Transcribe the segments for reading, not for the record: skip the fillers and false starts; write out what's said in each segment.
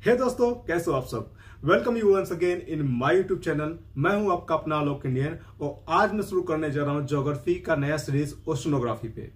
हे दोस्तों, कैसे हो आप सब। Welcome you once again in my YouTube channel. मैं हूं आपका अपना आलोक इंडियन और आज मैं शुरू करने जा रहा हूं ज्योग्राफी का नया सीरीज ओशनोग्राफी पे।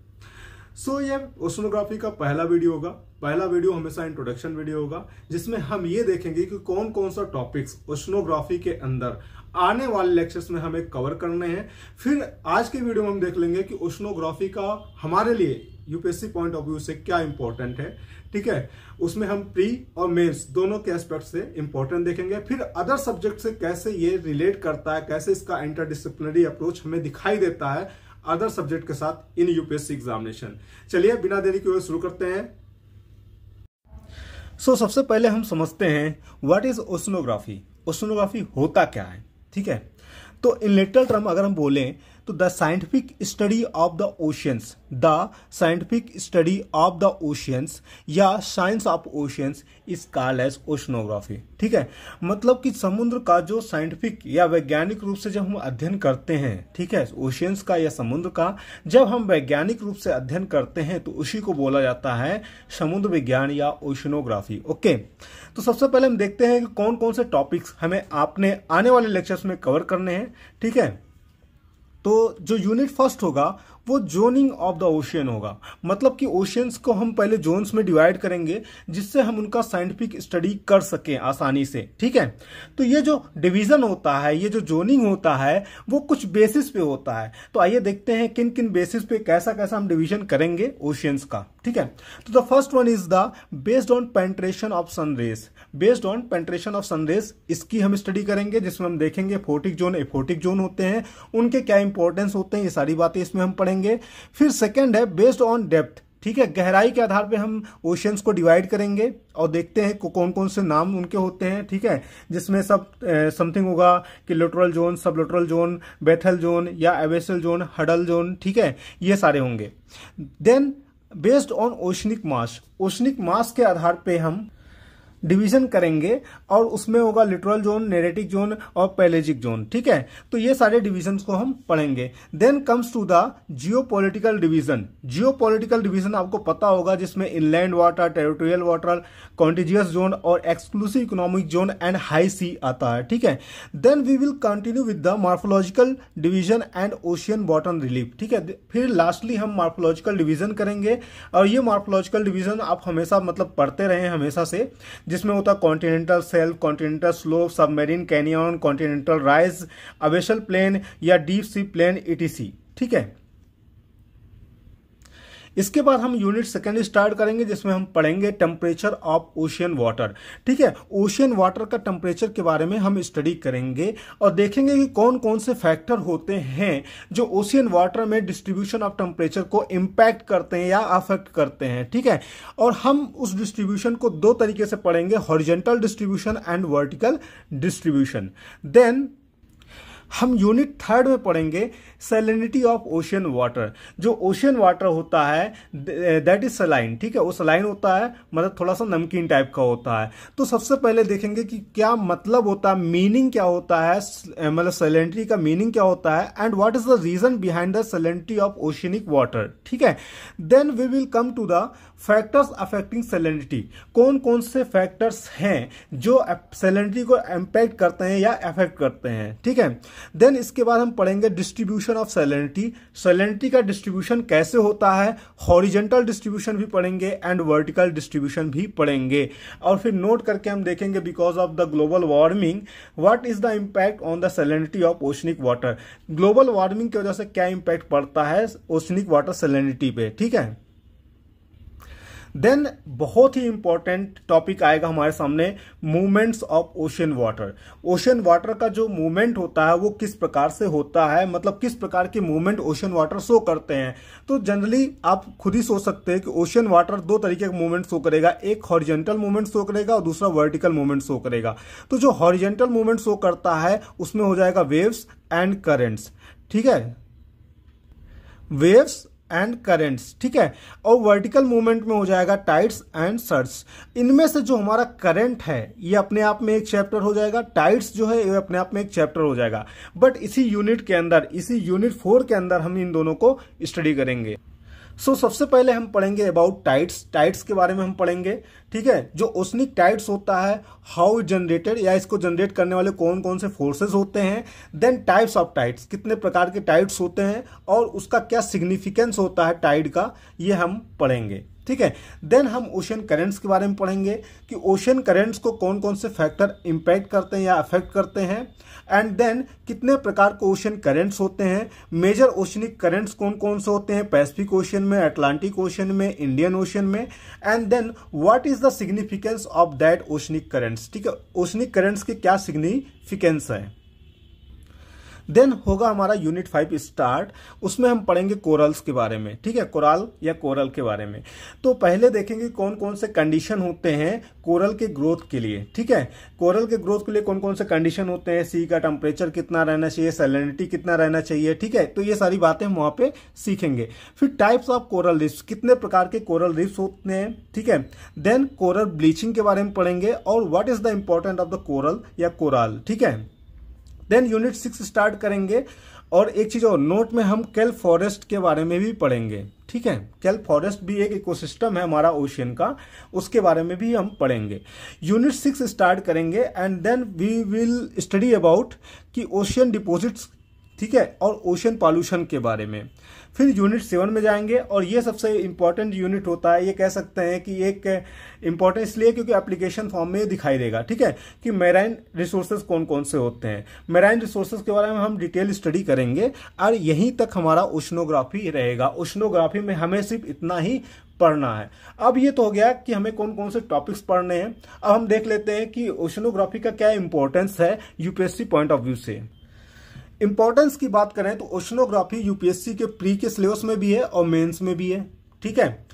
ये ओशनोग्राफी का पहला वीडियो होगा। पहला वीडियो हमेशा इंट्रोडक्शन वीडियो होगा, जिसमें हम ये देखेंगे कि कौन कौन सा टॉपिक्स ओशनोग्राफी के अंदर आने वाले लेक्चर्स में हमें कवर करने हैं। फिर आज के वीडियो में हम देख लेंगे कि ओशनोग्राफी का हमारे लिए यूपीएससी पॉइंट ऑफ व्यू से क्या इंपॉर्टेंट है। ठीक है, उसमें हम प्री और मेंस दोनों के एस्पेक्ट से इंपॉर्टेंट देखेंगे। फिर अदर सब्जेक्ट से कैसे ये रिलेट करता है, कैसे इसका इंटरडिसिप्लिनरी अप्रोच हमें दिखाई देता है अदर सब्जेक्ट के साथ इन यूपीएससी एग्जामिनेशन। चलिए बिना देरी के शुरू करते हैं। सबसे पहले हम समझते हैं व्हाट इज ओशनोग्राफी। ओशनोग्राफी होता क्या है। ठीक है, तो इन लिटरल टर्म अगर हम बोलें तो the scientific study of the oceans, the scientific study of the oceans या science of oceans is called as oceanography. ठीक है, मतलब कि समुद्र का जो साइंटिफिक या वैज्ञानिक रूप से जब हम अध्ययन करते हैं, ठीक है, ओशियंस का या समुद्र का जब हम वैज्ञानिक रूप से अध्ययन करते हैं तो उसी को बोला जाता है समुद्र विज्ञान या ओशनोग्राफी। ओके, तो सबसे पहले हम देखते हैं कि कौन कौन से टॉपिक्स हमें आपने आने वाले लेक्चर्स में कवर करने हैं। ठीक है, तो जो यूनिट फर्स्ट होगा वो जोनिंग ऑफ द ओशियन होगा। मतलब कि ओशियंस को हम पहले जोन्स में डिवाइड करेंगे जिससे हम उनका साइंटिफिक स्टडी कर सकें आसानी से। ठीक है, तो ये जो डिवीजन होता है, ये जो जोनिंग होता है वो कुछ बेसिस पे होता है। तो आइए देखते हैं किन किन बेसिस पे कैसा कैसा हम डिवीजन करेंगे ओशियंस का। ठीक है, तो the first one is the based on penetration of sun rays. Based on penetration of sun rays इसकी हम स्टडी करेंगे, जिसमें हम देखेंगे फोटिक जोन, एफोटिक जोन होते हैं, उनके क्या इंपॉर्टेंस होते हैं, ये सारी बातें इसमें हम पढ़ेंगे। फिर सेकंड है बेस्ड ऑन डेप्थ। ठीक है, गहराई के आधार पे हम ओशियंस को डिवाइड करेंगे और देखते हैं कौन कौन से नाम उनके होते हैं। ठीक है, जिसमें सब समथिंग होगा कि littoral zone, sublittoral zone, bathyal zone या एबेसल जोन, हडल जोन। ठीक है, ये सारे होंगे। Then based on oceanic mass, oceanic mass के आधार पे हम डिवीजन करेंगे और उसमें होगा लिटोरल जोन, नेरेटिक जोन और पेलेजिक जोन। ठीक है, तो ये सारे डिवीजन्स को हम पढ़ेंगे। Then comes to the geopolitical division. Geopolitical division आपको पता होगा, जिसमें inland water, territorial water, contiguous zone और exclusive economic zone and high sea आता है। ठीक है, then we will continue with the morphological division and ocean bottom relief. ठीक है, फिर लास्टली हम मार्फोलॉजिकल डिवीजन करेंगे और ये मार्फोलॉजिकल डिवीजन आप हमेशा मतलब पढ़ते रहे हैं हमेशा से, जिसमें होता है continental shelf, continental slope, submarine canyon, continental rise, abyssal plain या डीप सी प्लेन ईटीसी। ठीक है, इसके बाद हम यूनिट सेकंड स्टार्ट करेंगे, जिसमें हम पढ़ेंगे टेम्परेचर ऑफ ओशियन वाटर। ठीक है, ओशियन वाटर का टेम्परेचर के बारे में हम स्टडी करेंगे और देखेंगे कि कौन कौन से फैक्टर होते हैं जो ओशियन वाटर में डिस्ट्रीब्यूशन ऑफ टेम्परेचर को इंपैक्ट करते हैं या अफेक्ट करते हैं। ठीक है, और हम उस डिस्ट्रीब्यूशन को दो तरीके से पढ़ेंगे, horizontal distribution and vertical distribution. Then हम यूनिट थर्ड में पढ़ेंगे सैलिनिटी ऑफ ओशियन वाटर। जो ओशियन वाटर होता है दैट इज सलाइन। ठीक है, वो सलाइन होता है, मतलब थोड़ा सा नमकीन टाइप का होता है। तो सबसे पहले देखेंगे कि क्या मतलब होता है, मीनिंग क्या होता है, मतलब सैलिनिटी का मीनिंग क्या होता है and what is the reason behind the salinity of oceanic water. ठीक है, then we will come to the factors affecting salinity. कौन कौन से फैक्टर्स हैं जो सैलिनिटी को इंपैक्ट करते हैं या अफेक्ट करते हैं। ठीक है, देन इसके बाद हम पढ़ेंगे डिस्ट्रीब्यूशन ऑफ सैलिनिटी। सैलिनिटी का डिस्ट्रीब्यूशन कैसे होता है, हॉरिजॉन्टल डिस्ट्रीब्यूशन भी पढ़ेंगे एंड वर्टिकल डिस्ट्रीब्यूशन भी पढ़ेंगे। और फिर नोट करके हम देखेंगे because of the global warming what is the impact on the salinity of oceanic water. Global warming की वजह से क्या इंपैक्ट पड़ता है ओशनिक वाटर सैलिनिटी पे। ठीक है, देन बहुत ही इंपॉर्टेंट टॉपिक आएगा हमारे सामने, movements of ocean water. Ocean water का जो मूवमेंट होता है वो किस प्रकार से होता है, मतलब किस प्रकार के मूवमेंट ओशियन वाटर शो करते हैं। तो जनरली आप खुद ही सोच सकते हैं कि ओशियन वाटर दो तरीके का मूवमेंट शो करेगा, एक हॉरिजॉन्टल मूवमेंट शो करेगा और दूसरा वर्टिकल मूवमेंट शो करेगा। तो जो हॉरिजॉन्टल मूवमेंट शो करता है उसमें हो जाएगा वेव्स एंड करेंट्स। ठीक है, वेव्स एंड करेंट्स। ठीक है, और वर्टिकल मूवमेंट में हो जाएगा टाइड्स एंड सर्ट्स। इनमें से जो हमारा करंट है ये अपने आप में एक चैप्टर हो जाएगा, टाइड्स जो है ये अपने आप में एक चैप्टर हो जाएगा। बट इसी यूनिट के अंदर, इसी यूनिट 4 के अंदर हम इन दोनों को स्टडी करेंगे। सबसे पहले हम पढ़ेंगे अबाउट टाइड्स, टाइड्स के बारे में हम पढ़ेंगे, ठीक है। जो ओशनिक टाइड्स होता है, हाउ जनरेटेड, या इसको जनरेट करने वाले कौन कौन से फोर्सेस होते हैं। देन टाइप्स ऑफ टाइड्स, कितने प्रकार के टाइड्स होते हैं और उसका क्या सिग्निफिकेंस होता है टाइड का, ये हम पढ़ेंगे, ठीक है। देन हम ओशन करेंट्स के बारे में पढ़ेंगे कि ओशन करेंट्स को कौन कौन से फैक्टर इंपैक्ट करते हैं या अफेक्ट करते हैं। एंड देन कितने प्रकार के ओशन करेंट्स होते हैं, मेजर ओशनिक करेंट्स कौन कौन से होते हैं, पैसिफिक ओशन में, अटलांटिक ओशन में, इंडियन ओशन में। And then what is the significance of that oceanic currents, ठीक है, ओशनिक करेंट्स के क्या सिग्निफिकेंस है। देन होगा हमारा यूनिट 5 स्टार्ट, उसमें हम पढ़ेंगे कोरल्स के बारे में, ठीक है, कोराल या कोरल के बारे में। तो पहले देखेंगे कौन कौन से कंडीशन होते हैं कोरल के ग्रोथ के लिए, ठीक है। कोरल के ग्रोथ के लिए कौन कौन से कंडीशन होते हैं, सी का टेम्परेचर कितना रहना चाहिए, सैलिनिटी कितना रहना चाहिए, ठीक है। तो ये सारी बातें हम वहां पे सीखेंगे। फिर टाइप्स ऑफ कोरल रीफ्स, कितने प्रकार के कोरल रीफ्स होते हैं, ठीक है। देन कोरल ब्लीचिंग के बारे में पढ़ेंगे और what is the important of the coral या कोराल, ठीक है। देन यूनिट 6 स्टार्ट करेंगे और एक चीज और, नोट में हम केल्प फॉरेस्ट के बारे में भी पढ़ेंगे, ठीक है। केल्प फॉरेस्ट भी एक इकोसिस्टम है हमारा ओशियन का, उसके बारे में भी हम पढ़ेंगे। यूनिट 6 स्टार्ट करेंगे and then we will study about कि ओशियन डिपॉजिट्स, ठीक है, और ओशन पॉल्यूशन के बारे में। फिर यूनिट 7 में जाएंगे और ये सबसे इंपॉर्टेंट यूनिट होता है, ये कह सकते हैं कि एक इंपॉर्टेंट इसलिए क्योंकि एप्लीकेशन फॉर्म में ये दिखाई देगा, ठीक है, कि मैराइन रिसोर्सेज कौन कौन से होते हैं। मैराइन रिसोर्सेज के बारे में हम डिटेल स्टडी करेंगे और यहीं तक हमारा ओशनोग्राफी रहेगा। ओशनोग्राफी में हमें सिर्फ इतना ही पढ़ना है। अब ये तो हो गया कि हमें कौन कौन से टॉपिक्स पढ़ने हैं। अब हम देख लेते हैं कि ओशनोग्राफी का क्या इंपॉर्टेंस है यूपीएससी पॉइंट ऑफ व्यू से। इंपॉर्टेंस की बात करें तो ओशनोग्राफी यूपीएससी के प्री के सिलेबस में भी है और मेंस में भी है, ठीक है।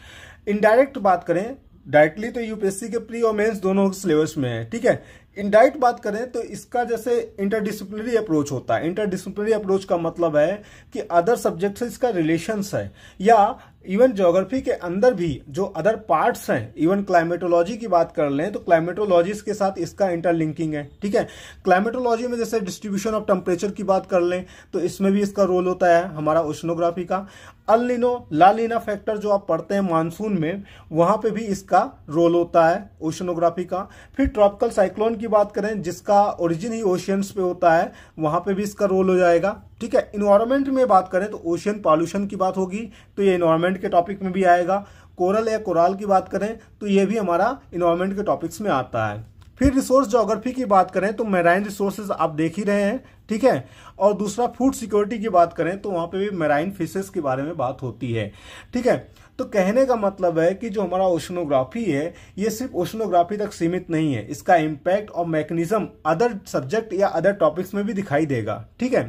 इनडायरेक्ट बात करें, डायरेक्टली तो यूपीएससी के प्री और मेंस दोनों सिलेबस में है, ठीक है। इनडायरेक्ट बात करें तो इसका जैसे इंटरडिसिप्लिनरी अप्रोच होता है। इंटरडिसिप्लिनरी अप्रोच का मतलब है कि अदर सब्जेक्ट से इसका रिलेशंस है, या इवन ज्योग्राफी के अंदर भी जो अदर पार्ट्स हैं, इवन क्लाइमेटोलॉजी की बात कर लें तो क्लाइमेटोलॉजी के साथ इसका इंटरलिंकिंग है, ठीक है। क्लाइमेटोलॉजी में जैसे डिस्ट्रीब्यूशन ऑफ टेम्परेचर की बात कर लें तो इसमें भी इसका रोल होता है हमारा ओशनोग्राफी का। अल नीनो ला नीना फैक्टर जो आप पढ़ते हैं मानसून में, वहां पे भी इसका रोल होता है ओशनोग्राफी का। फिर ट्रॉपिकल साइक्लोन की बात करें जिसका ओरिजिन ही ओशियंस पे होता है, वहां पे भी इसका रोल हो जाएगा, ठीक है। इन्वायरमेंट में बात करें तो ओशियन पॉल्यूशन की बात होगी तो ये इन्वायरमेंट के टॉपिक में भी आएगा। कोरल या कोराल की बात करें तो ये भी हमारा इन्वायरमेंट के टॉपिक्स में आता है। फिर रिसोर्स ज्योग्राफी की बात करें तो मैराइन रिसोर्सेज आप देख ही रहे हैं, ठीक है। और दूसरा फूड सिक्योरिटी की बात करें तो वहां पे भी मैराइन फिशेस के बारे में बात होती है, ठीक है। तो कहने का मतलब है कि जो हमारा ओशनोग्राफी है ये सिर्फ ओशनोग्राफी तक सीमित नहीं है, इसका इम्पैक्ट और मैकेनिज्म अदर सब्जेक्ट या अदर टॉपिक्स में भी दिखाई देगा, ठीक है।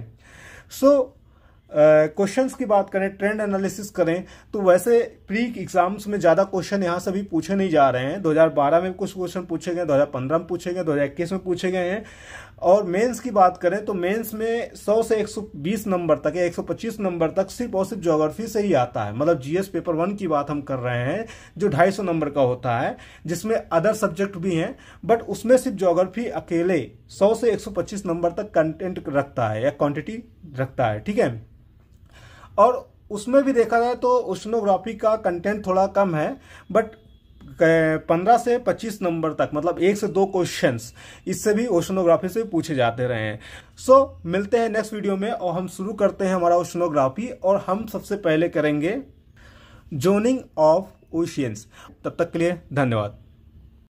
सो क्वेश्चंस की बात करें, ट्रेंड एनालिसिस करें तो वैसे प्री एग्जाम्स में ज्यादा क्वेश्चन यहां से भी पूछे नहीं जा रहे हैं। 2012 में कुछ क्वेश्चन पूछे गए, 2015 में पूछे गए, 2021 में पूछे गए हैं। और मेंस की बात करें तो मेंस में 100 से 120 नंबर तक या 125 नंबर तक सिर्फ और सिर्फ ज्योग्राफी से ही आता है। मतलब जीएस पेपर 1 की बात हम कर रहे हैं जो 250 नंबर का होता है, जिसमें अदर सब्जेक्ट भी हैं, बट उसमें सिर्फ ज्योग्राफी अकेले 100 से 125 नंबर तक कंटेंट रखता है या क्वांटिटी रखता है, ठीक है। और उसमें भी देखा जाए तो ओशनोग्राफी का कंटेंट थोड़ा कम है, बट 15 से 25 नंबर तक, मतलब 1 से 2 क्वेश्चंस इससे भी ओशनोग्राफी से पूछे जाते रहे हैं। सो मिलते हैं नेक्स्ट वीडियो में और हम शुरू करते हैं हमारा ओशनोग्राफी। और हम सबसे पहले करेंगे जोनिंग ऑफ ओशियंस। तब तक के लिए धन्यवाद।